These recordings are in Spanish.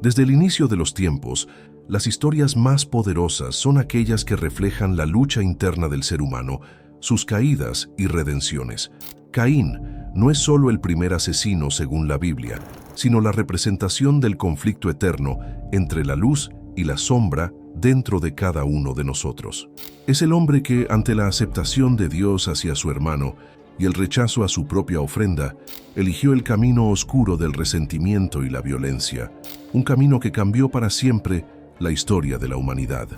Desde el inicio de los tiempos, las historias más poderosas son aquellas que reflejan la lucha interna del ser humano, sus caídas y redenciones. Caín no es solo el primer asesino según la Biblia, sino la representación del conflicto eterno entre la luz y la sombra dentro de cada uno de nosotros. Es el hombre que, ante la aceptación de Dios hacia su hermano y el rechazo a su propia ofrenda, eligió el camino oscuro del resentimiento y la violencia, un camino que cambió para siempre la historia de la humanidad.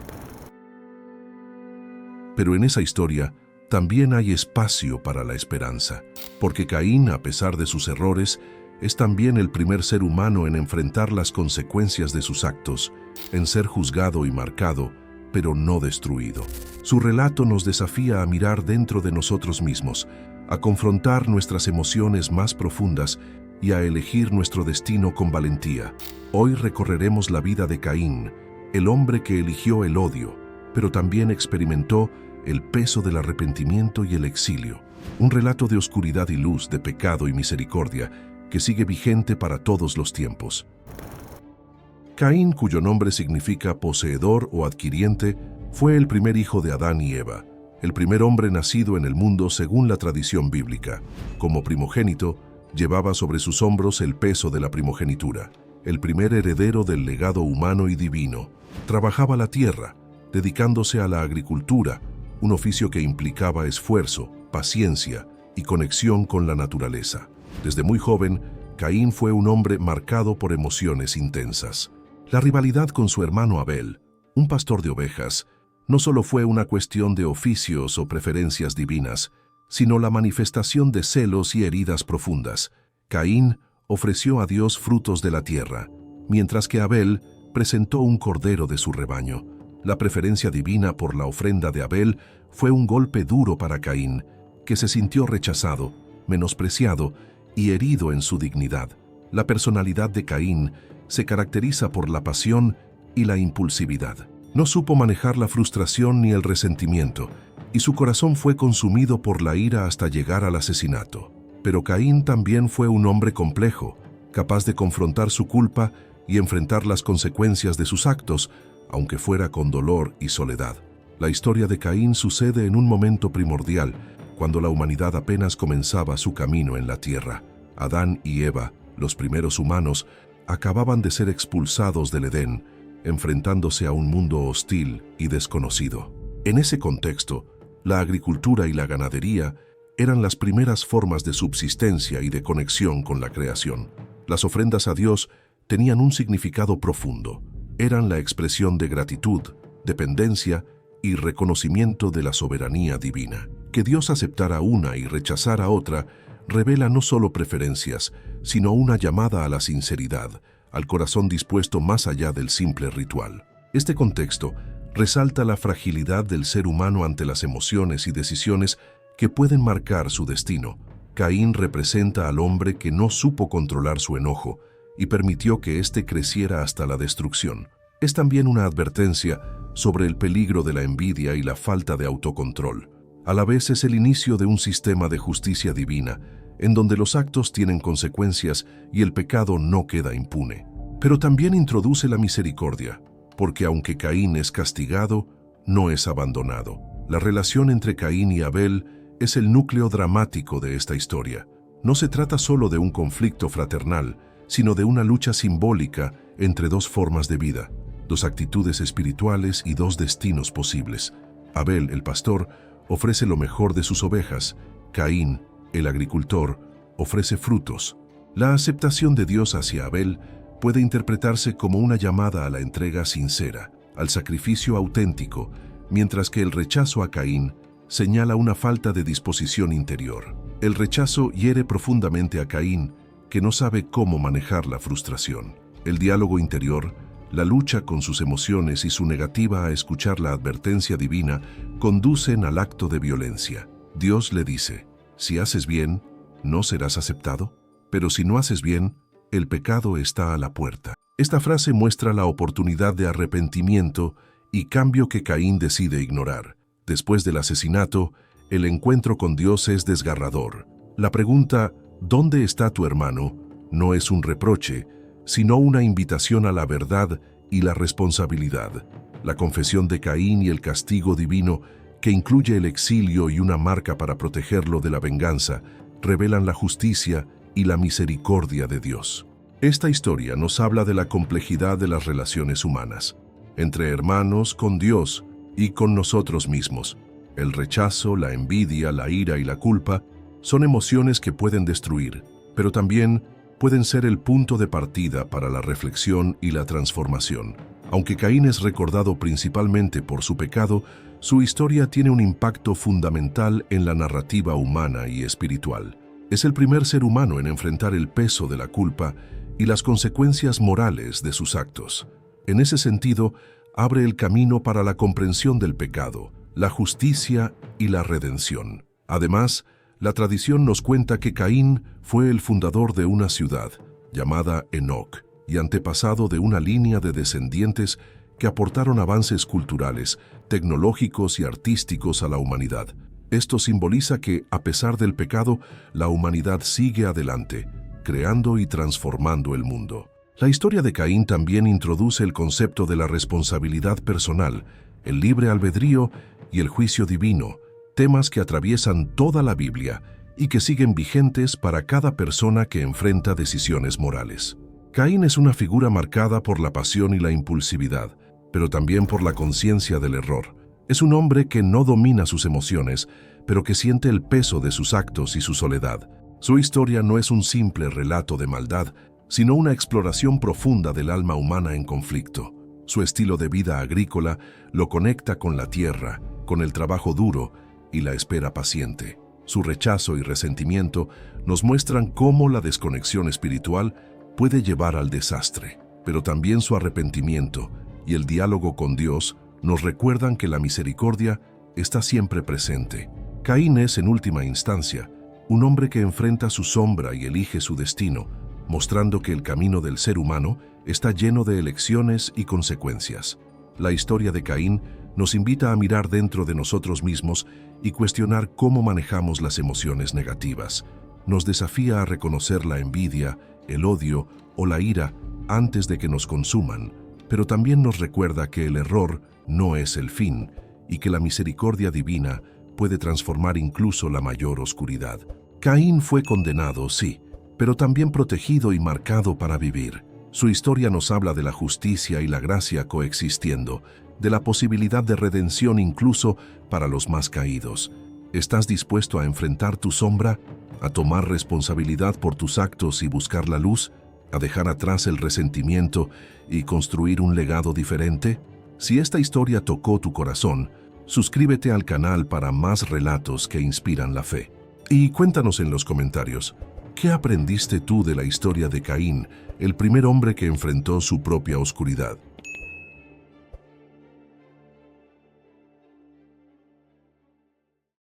Pero en esa historia también hay espacio para la esperanza, porque Caín, a pesar de sus errores, es también el primer ser humano en enfrentar las consecuencias de sus actos, en ser juzgado y marcado, pero no destruido. Su relato nos desafía a mirar dentro de nosotros mismos, a confrontar nuestras emociones más profundas y a elegir nuestro destino con valentía. Hoy recorreremos la vida de Caín, el hombre que eligió el odio, pero también experimentó el peso del arrepentimiento y el exilio. Un relato de oscuridad y luz, de pecado y misericordia, que sigue vigente para todos los tiempos. Caín, cuyo nombre significa poseedor o adquiriente, fue el primer hijo de Adán y Eva, el primer hombre nacido en el mundo según la tradición bíblica. Como primogénito, llevaba sobre sus hombros el peso de la primogenitura, el primer heredero del legado humano y divino. Trabajaba la tierra, dedicándose a la agricultura, un oficio que implicaba esfuerzo, paciencia y conexión con la naturaleza. Desde muy joven, Caín fue un hombre marcado por emociones intensas. La rivalidad con su hermano Abel, un pastor de ovejas, no solo fue una cuestión de oficios o preferencias divinas, sino la manifestación de celos y heridas profundas. Caín ofreció a Dios frutos de la tierra, mientras que Abel presentó un cordero de su rebaño. La preferencia divina por la ofrenda de Abel fue un golpe duro para Caín, que se sintió rechazado, menospreciado y herido en su dignidad. La personalidad de Caín se caracteriza por la pasión y la impulsividad. No supo manejar la frustración ni el resentimiento, y su corazón fue consumido por la ira hasta llegar al asesinato. Pero Caín también fue un hombre complejo, capaz de confrontar su culpa y enfrentar las consecuencias de sus actos, aunque fuera con dolor y soledad. La historia de Caín sucede en un momento primordial, cuando la humanidad apenas comenzaba su camino en la tierra. Adán y Eva, los primeros humanos, acababan de ser expulsados del Edén, enfrentándose a un mundo hostil y desconocido. En ese contexto, la agricultura y la ganadería eran las primeras formas de subsistencia y de conexión con la creación. Las ofrendas a Dios tenían un significado profundo. Eran la expresión de gratitud, dependencia y reconocimiento de la soberanía divina. Que Dios aceptara una y rechazara otra revela no solo preferencias, sino una llamada a la sinceridad, al corazón dispuesto más allá del simple ritual. Este contexto resalta la fragilidad del ser humano ante las emociones y decisiones que pueden marcar su destino. Caín representa al hombre que no supo controlar su enojo y permitió que éste creciera hasta la destrucción. Es también una advertencia sobre el peligro de la envidia y la falta de autocontrol. A la vez es el inicio de un sistema de justicia divina, en donde los actos tienen consecuencias y el pecado no queda impune. Pero también introduce la misericordia, porque aunque Caín es castigado, no es abandonado. La relación entre Caín y Abel es el núcleo dramático de esta historia. No se trata solo de un conflicto fraternal, sino de una lucha simbólica entre dos formas de vida, dos actitudes espirituales y dos destinos posibles. Abel, el pastor, ofrece lo mejor de sus ovejas. Caín, el agricultor, ofrece frutos. La aceptación de Dios hacia Abel puede interpretarse como una llamada a la entrega sincera, al sacrificio auténtico, mientras que el rechazo a Caín señala una falta de disposición interior. El rechazo hiere profundamente a Caín, que no sabe cómo manejar la frustración. El diálogo interior, la lucha con sus emociones y su negativa a escuchar la advertencia divina conducen al acto de violencia. Dios le dice: si haces bien, no serás aceptado, pero si no haces bien, el pecado está a la puerta. Esta frase muestra la oportunidad de arrepentimiento y cambio que Caín decide ignorar. Después del asesinato, el encuentro con Dios es desgarrador. La pregunta, ¿dónde está tu hermano?, no es un reproche, sino una invitación a la verdad y la responsabilidad. La confesión de Caín y el castigo divino, que incluye el exilio y una marca para protegerlo de la venganza, revelan la justicia y la misericordia de Dios. Esta historia nos habla de la complejidad de las relaciones humanas, entre hermanos, con Dios y con nosotros mismos. El rechazo, la envidia, la ira y la culpa son emociones que pueden destruir, pero también pueden ser el punto de partida para la reflexión y la transformación. Aunque Caín es recordado principalmente por su pecado, su historia tiene un impacto fundamental en la narrativa humana y espiritual. Es el primer ser humano en enfrentar el peso de la culpa y las consecuencias morales de sus actos. En ese sentido, abre el camino para la comprensión del pecado, la justicia y la redención. Además, la tradición nos cuenta que Caín fue el fundador de una ciudad llamada Enoc y antepasado de una línea de descendientes que aportaron avances culturales, tecnológicos y artísticos a la humanidad. Esto simboliza que, a pesar del pecado, la humanidad sigue adelante, creando y transformando el mundo. La historia de Caín también introduce el concepto de la responsabilidad personal, el libre albedrío y el juicio divino, temas que atraviesan toda la Biblia y que siguen vigentes para cada persona que enfrenta decisiones morales. Caín es una figura marcada por la pasión y la impulsividad, pero también por la conciencia del error. Es un hombre que no domina sus emociones, pero que siente el peso de sus actos y su soledad. Su historia no es un simple relato de maldad, sino una exploración profunda del alma humana en conflicto. Su estilo de vida agrícola lo conecta con la tierra, con el trabajo duro y la espera paciente. Su rechazo y resentimiento nos muestran cómo la desconexión espiritual puede llevar al desastre, pero también su arrepentimiento y el diálogo con Dios nos recuerdan que la misericordia está siempre presente. Caín es, en última instancia, un hombre que enfrenta su sombra y elige su destino, mostrando que el camino del ser humano está lleno de elecciones y consecuencias. La historia de Caín nos invita a mirar dentro de nosotros mismos y cuestionar cómo manejamos las emociones negativas. Nos desafía a reconocer la envidia, el odio o la ira antes de que nos consuman, pero también nos recuerda que el error no es el fin y que la misericordia divina puede transformar incluso la mayor oscuridad. Caín fue condenado, sí, pero también protegido y marcado para vivir. Su historia nos habla de la justicia y la gracia coexistiendo, de la posibilidad de redención incluso para los más caídos. ¿Estás dispuesto a enfrentar tu sombra, a tomar responsabilidad por tus actos y buscar la luz, a dejar atrás el resentimiento y construir un legado diferente? Si esta historia tocó tu corazón, suscríbete al canal para más relatos que inspiran la fe. Y cuéntanos en los comentarios, ¿qué aprendiste tú de la historia de Caín, el primer hombre que enfrentó su propia oscuridad?